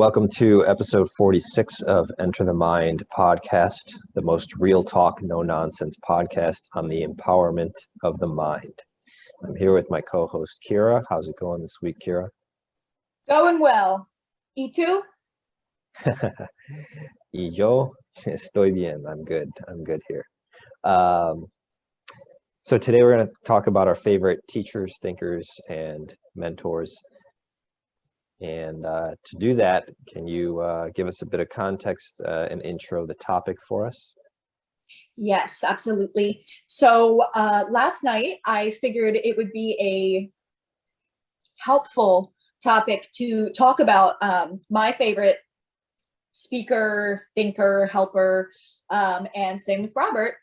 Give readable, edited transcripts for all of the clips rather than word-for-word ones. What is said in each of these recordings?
Welcome to episode 46 of Enter the Mind podcast, the most real talk, no nonsense podcast on the empowerment of the mind. I'm here with my co-host Kyra. How's it going this week, Kyra? Going well. ¿Y tú? Y yo estoy bien. I'm good here. So today we're going to talk about our favorite teachers, thinkers, and mentors. And to do that, can you give us a bit of context and intro the topic for us? Yes, absolutely. So last night, I figured it would be a helpful topic to talk about my favorite speaker, thinker, helper, and same with Robert.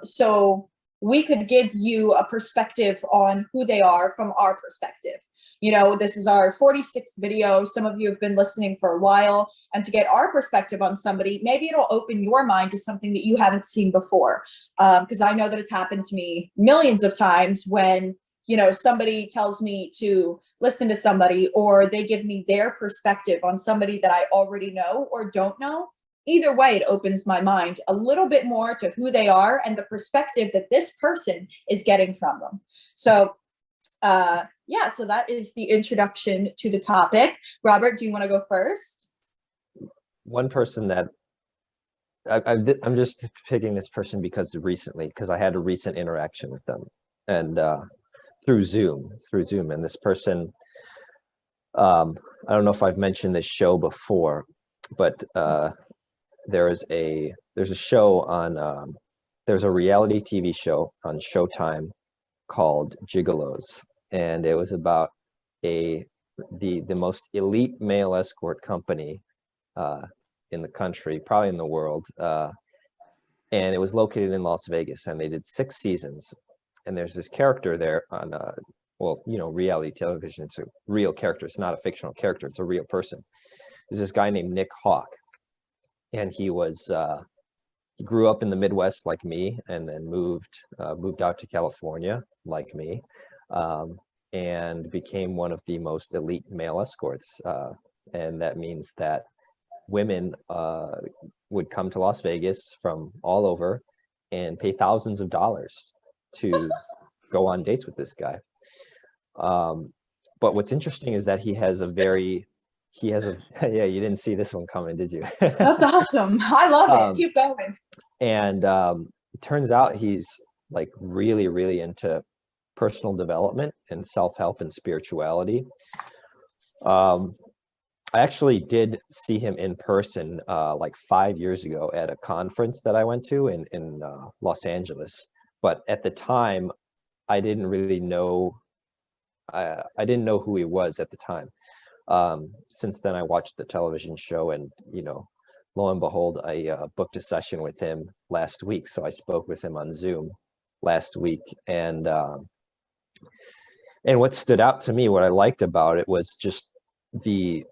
So we could give you a perspective on who they are from our perspective. You know, this is our 46th video. Some of you have been listening for a while, and to get our perspective on somebody, maybe it'll open your mind to something that you haven't seen before. Because I know that it's happened to me millions of times when, you know, somebody tells me to listen to somebody, or they give me their perspective on somebody that I already know or don't know. Either way, it opens my mind a little bit more to who they are and the perspective that this person is getting from them. So yeah, so that is the introduction to the topic. Robert, do you want to go first? One person that I'm just picking this person because I had a recent interaction with them, and through Zoom, and this person, I don't know if I've mentioned this show before, but there's a show on there's a reality TV show on Showtime called Gigolos, and it was about the most elite male escort company in the country, probably in the world, and it was located in Las Vegas, and they did 6 seasons. And there's this character there on well, you know, reality television. It's a real character. It's not a fictional character. It's a real person. There's this guy named Nick Hawk, and he grew up in the Midwest like me, and then moved out to California like me, and became one of the most elite male escorts. And that means that women would come to Las Vegas from all over and pay thousands of dollars to go on dates with this guy. But what's interesting is that he has a yeah, you didn't see this one coming, did you? That's awesome. I love it. Keep going. And it turns out he's like really, really into personal development and self-help and spirituality. I actually did see him in person like 5 years ago at a conference that I went to in Los Angeles. But at the time, I didn't really know. I didn't know who he was at the time. Since then, I watched the television show, and you know, lo and behold, I booked a session with him last week. So I spoke with him on Zoom last week, and what stood out to me, what I liked about it, was just the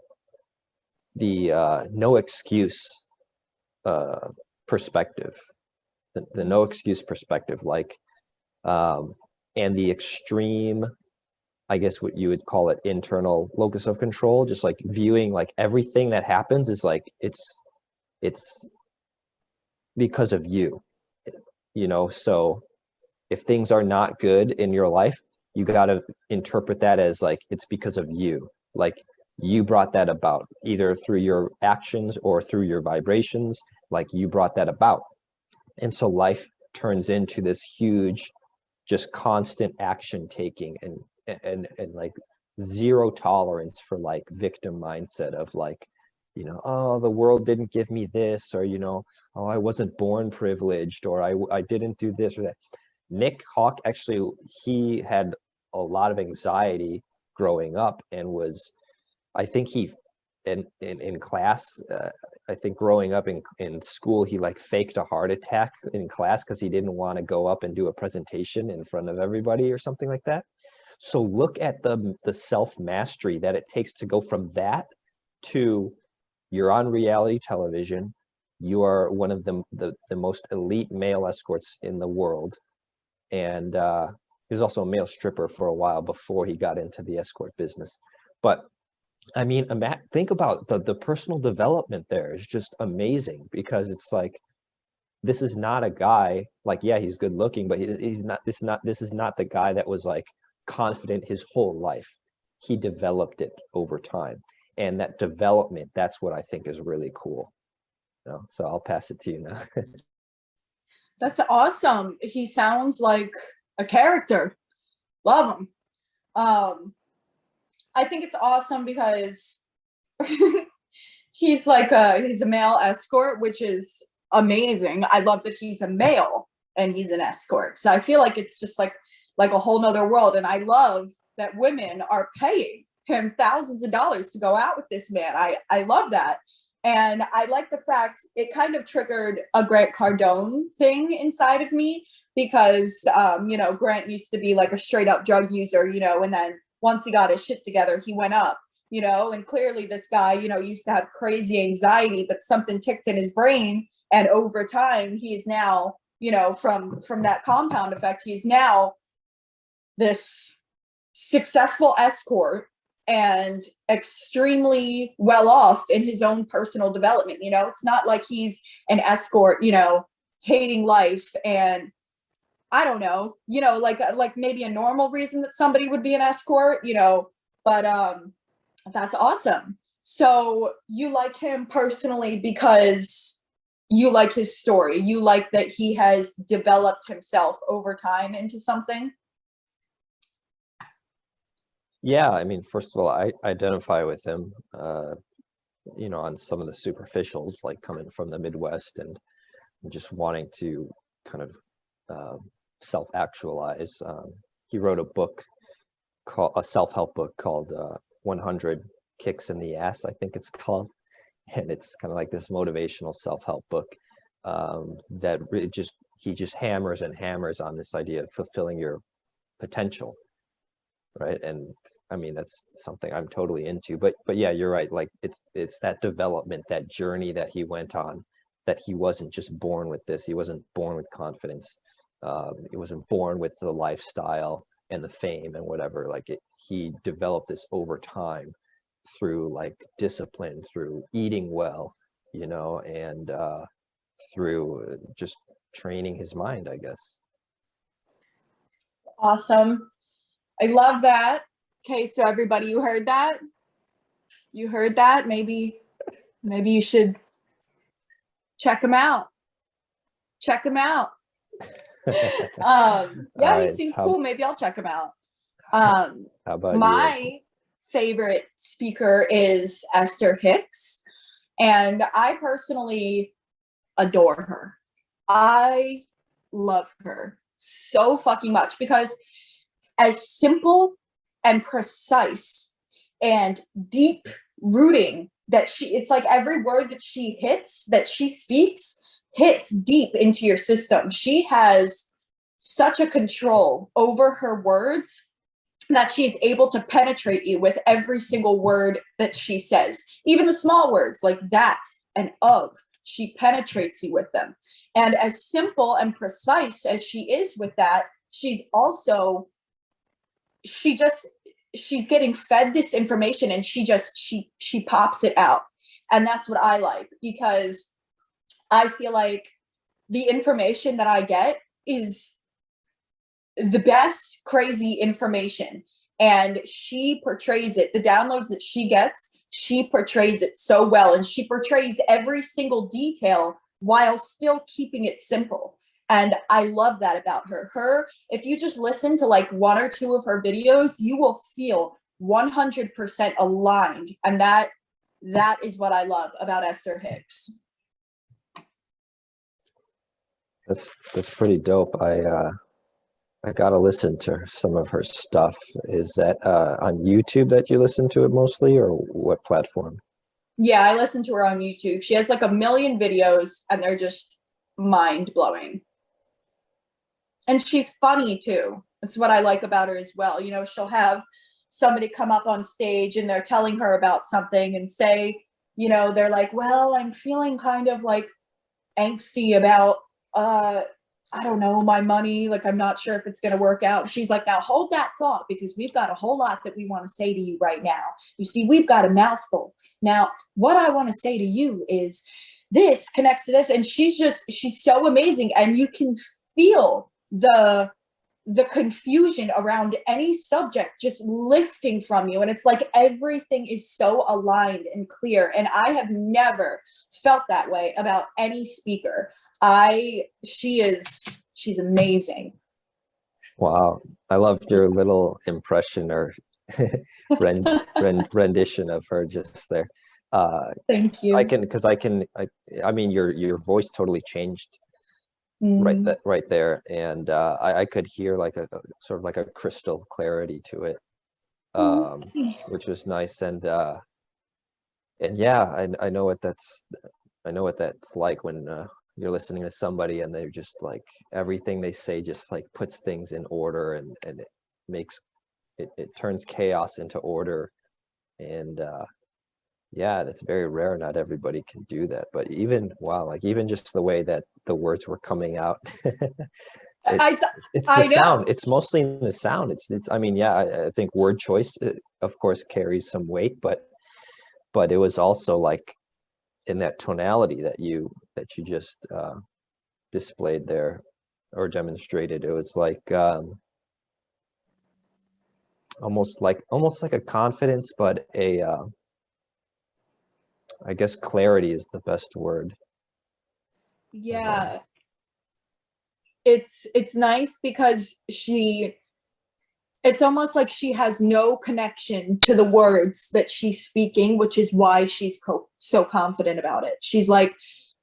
no excuse perspective, the no excuse perspective, like, and the extreme, I guess what you would call it, internal locus of control, just like viewing like everything that happens is like it's because of you, you know. So if things are not good in your life, you got to interpret that as like it's because of you, like you brought that about, either through your actions or through your vibrations, like you brought that about. And so life turns into this huge, just constant action taking, and like zero tolerance for like victim mindset of like, you know, oh, the world didn't give me this, or, you know, oh, I wasn't born privileged, or I didn't do this or that. Nick Hawk, actually, he had a lot of anxiety growing up, and was, I think he, in class, I think growing up in school, he like faked a heart attack in class because he didn't want to go up and do a presentation in front of everybody or something like that. So look at the self-mastery that it takes to go from that to, you're on reality television, you are one of the most elite male escorts in the world, and he was also a male stripper for a while before he got into the escort business. But I mean, think about the personal development there is just amazing, because it's like, this is not a guy like, yeah, he's good looking, but he's not, this is not the guy that was like confident his whole life. He developed it over time. And that development, that's what I think is really cool. You know? So I'll pass it to you now. That's awesome. He sounds like a character. Love him. I think it's awesome because he's a male escort, which is amazing. I love that he's a male and he's an escort. So I feel like it's just like a whole nother world. And I love that women are paying him thousands of dollars to go out with this man. I love that. And I like the fact it kind of triggered a Grant Cardone thing inside of me, because, Grant used to be like a straight up drug user, and then once he got his shit together, he went up, and clearly this guy, used to have crazy anxiety, but something ticked in his brain. And over time, he is now, from that compound effect, he's now this successful escort and extremely well off in his own personal development. It's not like he's an escort, hating life. And I don't know, like maybe a normal reason that somebody would be an escort, but that's awesome. So you like him personally because you like his story. You like that he has developed himself over time into something. Yeah, I mean, first of all, I identify with him, on some of the superficials, like coming from the Midwest and just wanting to kind of self-actualize. He wrote a book, a self-help book called 100 Kicks in the Ass, I think it's called. And it's kind of like this motivational self-help book that he just hammers and hammers on this idea of fulfilling your potential, right? And I mean, that's something I'm totally into. But yeah, you're right. Like it's that development, that journey that he went on, that he wasn't just born with this. He wasn't born with confidence. He wasn't born with the lifestyle and the fame and whatever. He developed this over time through like discipline, through eating well, and through just training his mind, I guess. Awesome. I love that. Okay, so everybody, you heard that? You heard that? Maybe you should check him out. Check him out. Yeah, right, he seems cool. Maybe I'll check him out. How about my favorite speaker is Esther Hicks, and I personally adore her. I love her so fucking much, because as simple and precise and deep rooting that it's like every word that she speaks hits deep into your system. She has such a control over her words that she's able to penetrate you with every single word that she says, even the small words like that and of. She penetrates you with them. And as simple and precise as she is with that, she's also, she's getting fed this information, and she pops it out. And that's what I like, because I feel like the information that I get is the best crazy information, and she portrays it. The downloads that she gets, she portrays it so well, and she portrays every single detail while still keeping it simple. And I love that about her. If you just listen to like one or two of her videos, you will feel 100% aligned. And that is what I love about Esther Hicks. That's pretty dope. I gotta listen to some of her stuff. Is that on YouTube that you listen to it mostly, or what platform? Yeah, I listen to her on YouTube. She has like 1 million videos, and they're just mind-blowing. And she's funny too. That's what I like about her as well. She'll have somebody come up on stage and they're telling her about something and say, they're like, well, I'm feeling kind of like angsty about I don't know, my money, like, I'm not sure if it's going to work out. She's like, now hold that thought, because we've got a whole lot that we want to say to you right now. You see, we've got a mouthful. Now, what I want to say to you is this connects to this. And she's so amazing. And you can feel the confusion around any subject just lifting from you. And it's like everything is so aligned and clear. And I have never felt that way about any speaker. She's amazing. Wow. I loved your little impression or rendition of her just there. Thank you. I mean, your voice totally changed right there. And I could hear like a sort of like a crystal clarity to it, which was nice. And yeah, I know what that's like when you're listening to somebody and they're just like, everything they say just like puts things in order, and it makes it turns chaos into order. And yeah, that's very rare. Not everybody can do that. But even, wow, like even just the way that the words were coming out, it's the sound. It's mostly in the sound. It's I mean, yeah, I think word choice, of course, carries some weight, but it was also like in that tonality that you just displayed there or demonstrated. It was like almost like a confidence, but a I guess clarity is the best word. Yeah. It's nice because it's almost like she has no connection to the words that she's speaking, which is why she's so confident about it. She's like,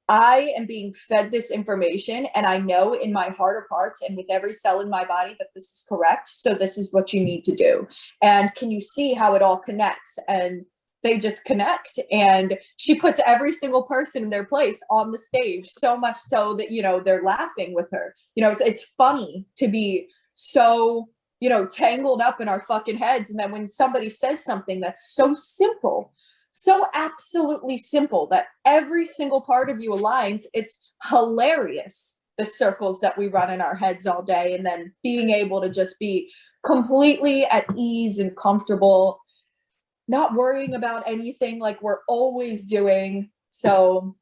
I am being fed this information, and I know in my heart of hearts and with every cell in my body that this is correct. So this is what you need to do. And can you see how it all connects? And they just connect. And she puts every single person in their place on the stage, so much so that, you know, they're laughing with her. You know, it's funny to be so, you know, tangled up in our fucking heads. And then when somebody says something that's so simple, so absolutely simple, that every single part of you aligns, it's hilarious, the circles that we run in our heads all day. And then being able to just be completely at ease and comfortable, not worrying about anything like we're always doing. So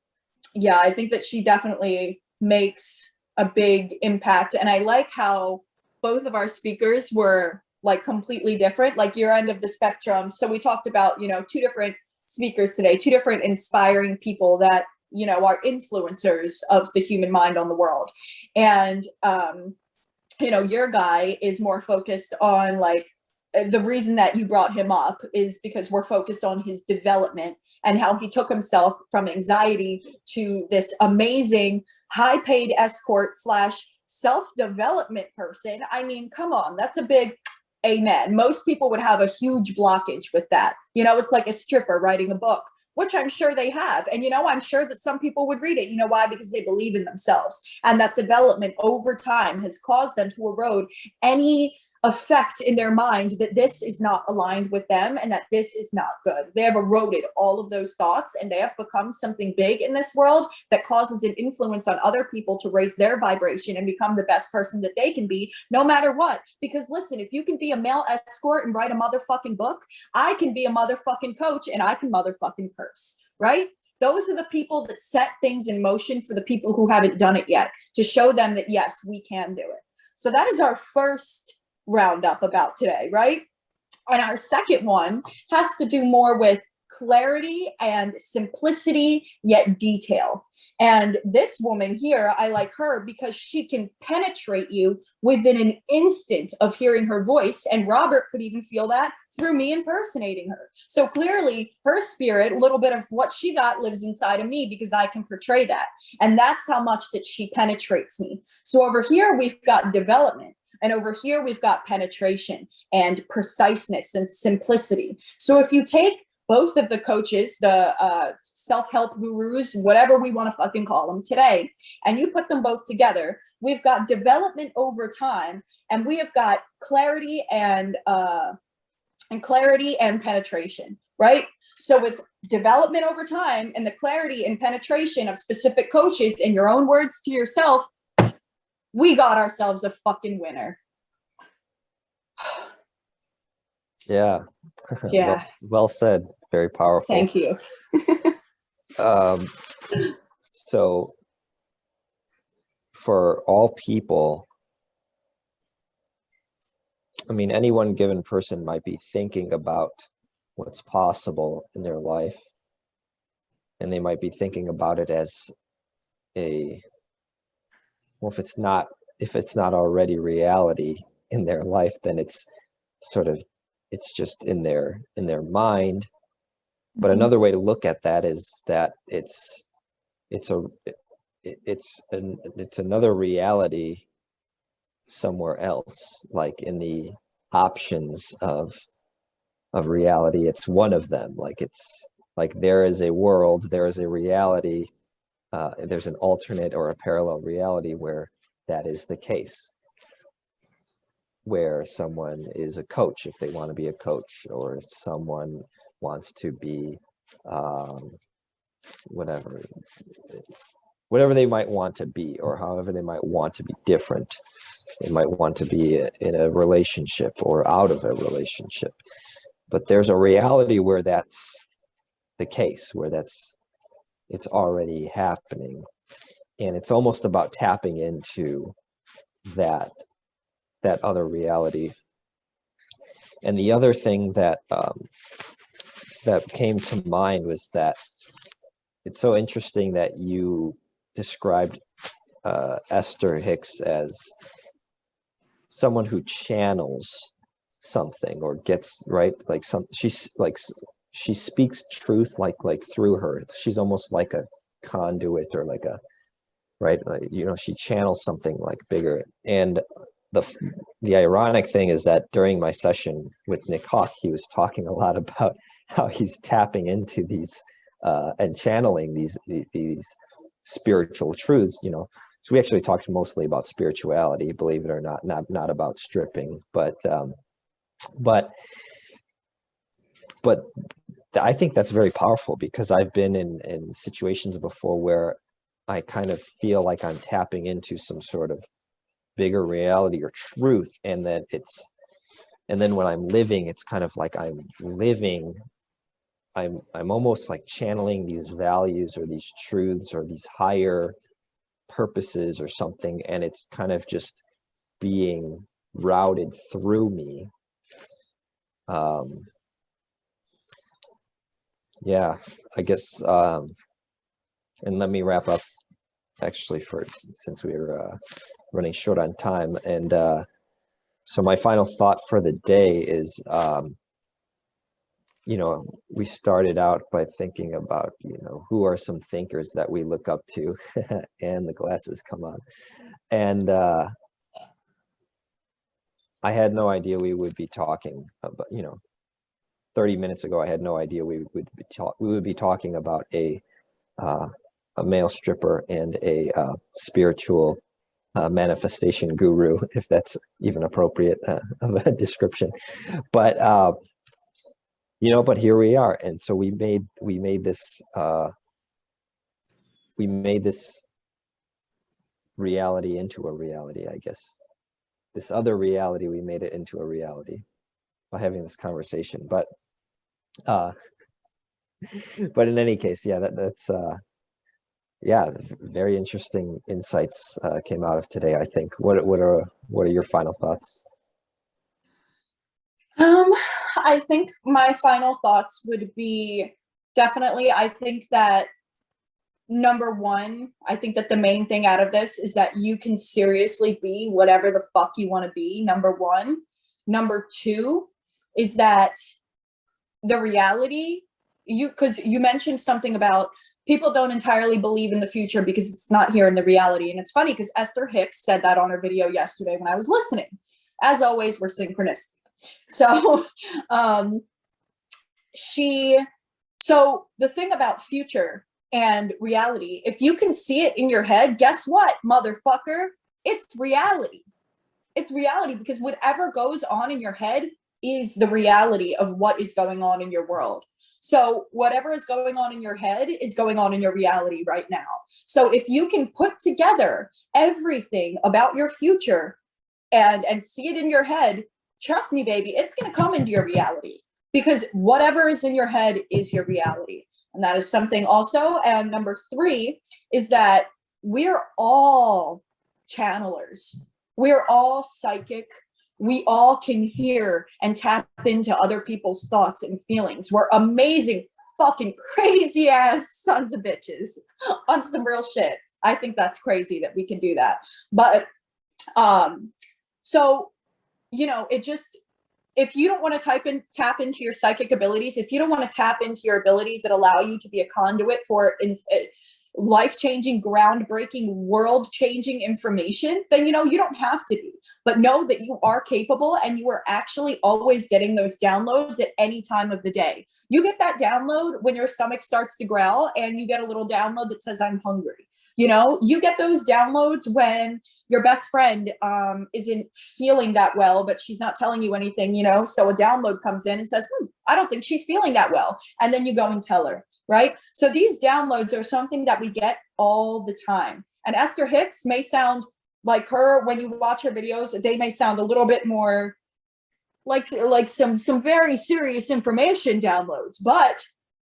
yeah, I think that she definitely makes a big impact. And I like how both of our speakers were like completely different, like your end of the spectrum. So we talked about, you know, two different speakers today, two different inspiring people that, you know, are influencers of the human mind on the world. And, you know, your guy is more focused on, like, the reason that you brought him up is because we're focused on his development and how he took himself from anxiety to this amazing high paid escort / self-development person. I mean, come on, that's a big amen. Most people would have a huge blockage with that. You know, it's like a stripper writing a book, which I'm sure they have. And, you know, I'm sure that some people would read it. You know why? Because they believe in themselves. And that development over time has caused them to erode any effect in their mind that this is not aligned with them and that this is not good. They have eroded all of those thoughts, and they have become something big in this world that causes an influence on other people to raise their vibration and become the best person that they can be, no matter what. Because listen, if you can be a male escort and write a motherfucking book, I can be a motherfucking coach and I can motherfucking curse, right? Those are the people that set things in motion for the people who haven't done it yet, to show them that, yes, we can do it. So that is our first roundup about today, right? And our second one has to do more with clarity and simplicity, yet detail. And this woman here, I like her because she can penetrate you within an instant of hearing her voice. And Robert could even feel that through me impersonating her. So clearly her spirit, a little bit of what she got, lives inside of me because I can portray that. And that's how much that she penetrates me. So over here, we've got development. And over here, we've got penetration and preciseness and simplicity. So if you take both of the coaches, the self-help gurus, whatever we want to fucking call them today, and you put them both together, we've got development over time, and we have got clarity and penetration, right? So with development over time and the clarity and penetration of specific coaches, in your own words to yourself, we got ourselves a fucking winner. Yeah. Yeah. Well said. Very powerful. Thank you. So for all people, I mean, any one given person might be thinking about what's possible in their life, and they might be thinking about it as well, if it's not already reality in their life, then it's just in their mind. But another way to look at that is that it's another reality somewhere else, like in the options of reality. It's one of them. Like it's like there is a world, there is a reality, there's an alternate or a parallel reality where that is the case, where someone is a coach if they want to be a coach, or someone wants to be whatever they might want to be, or however they might want to be different. They might want to be in a relationship or out of a relationship. But there's a reality where that's the case, where it's already happening. And it's almost about tapping into that other reality. And the other thing that came to mind was that it's so interesting that you described Esther Hicks as someone who channels something or gets right, like she speaks truth like through her. She's almost like a conduit, or like a right, like, she channels something like bigger. And the ironic thing is that during my session with Nick Hawk, he was talking a lot about how he's tapping into these and channeling these spiritual truths. So we actually talked mostly about spirituality, believe it or not about stripping, but I think that's very powerful, because I've been in situations before where I kind of feel like I'm tapping into some sort of bigger reality or truth, and then when I'm living, it's kind of like I'm almost like channeling these values or these truths or these higher purposes or something, and it's kind of just being routed through me. Yeah, I guess, and let me wrap up actually, since we're running short on time. And so my final thought for the day is, we started out by thinking about, who are some thinkers that we look up to, and the glasses come on. And I had no idea we would be talking about, 30 minutes ago, I had no idea we would be talking about a male stripper and a spiritual manifestation guru, if that's even appropriate of a description. But but here we are, and so we made this reality into a reality, I guess. This other reality, we made it into a reality by having this conversation. But in any case, yeah, that's very interesting insights came out of today, I think. What are your final thoughts? I think my final thoughts would be, definitely, I think that number one, I think that the main thing out of this is that you can seriously be whatever the fuck you want to be, number one. Number two is that the reality, because you mentioned something about people don't entirely believe in the future because it's not here in the reality. And it's funny because Esther Hicks said that on her video yesterday when I was listening. As always, we're synchronistic. So so the thing about future and reality, if you can see it in your head, guess what, motherfucker? It's reality. It's reality, because whatever goes on in your head is the reality of what is going on in your world. So whatever is going on in your head is going on in your reality right now. So if you can put together everything about your future and see it in your head, trust me, baby, it's going to come into your reality, because whatever is in your head is your reality. And that is something also. And number 3 is that we're all channelers. We're all psychic. We all can hear and tap into other people's thoughts and feelings. We're amazing, fucking crazy ass sons of bitches on some real shit. I think that's crazy that we can do that. But so, you know, it just, if you don't want to tap into your psychic abilities, if you don't want to tap into your abilities that allow you to be a conduit for life-changing, groundbreaking, world-changing information, then, you know, you don't have to be. But know that you are capable, and you are actually always getting those downloads at any time of the day. You get that download when your stomach starts to growl, and you get a little download that says, I'm hungry. You know, you get those downloads when your best friend isn't feeling that well, but she's not telling you anything, you know, so a download comes in and says, I don't think she's feeling that well. And then you go and tell her, right? So these downloads are something that we get all the time. And Esther Hicks may sound like her, when you watch her videos, they may sound a little bit more like some very serious information downloads, but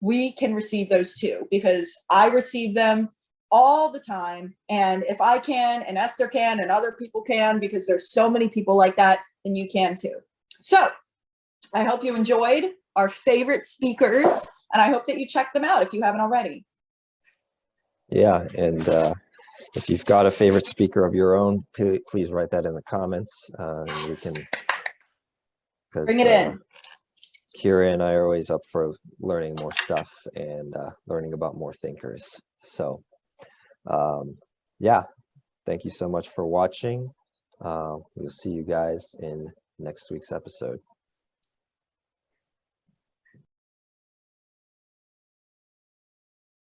we can receive those too, because I receive them all the time. And if I can, and Esther can, and other people can, because there's so many people like that, then you can too. So I hope you enjoyed our favorite speakers, and I hope that you check them out if you haven't already. Yeah, and if you've got a favorite speaker of your own, please write that in the comments. Yes. We can, Bring it in. Kyra and I are always up for learning more stuff and learning about more thinkers. So yeah, thank you so much for watching. We'll see you guys in next week's episode.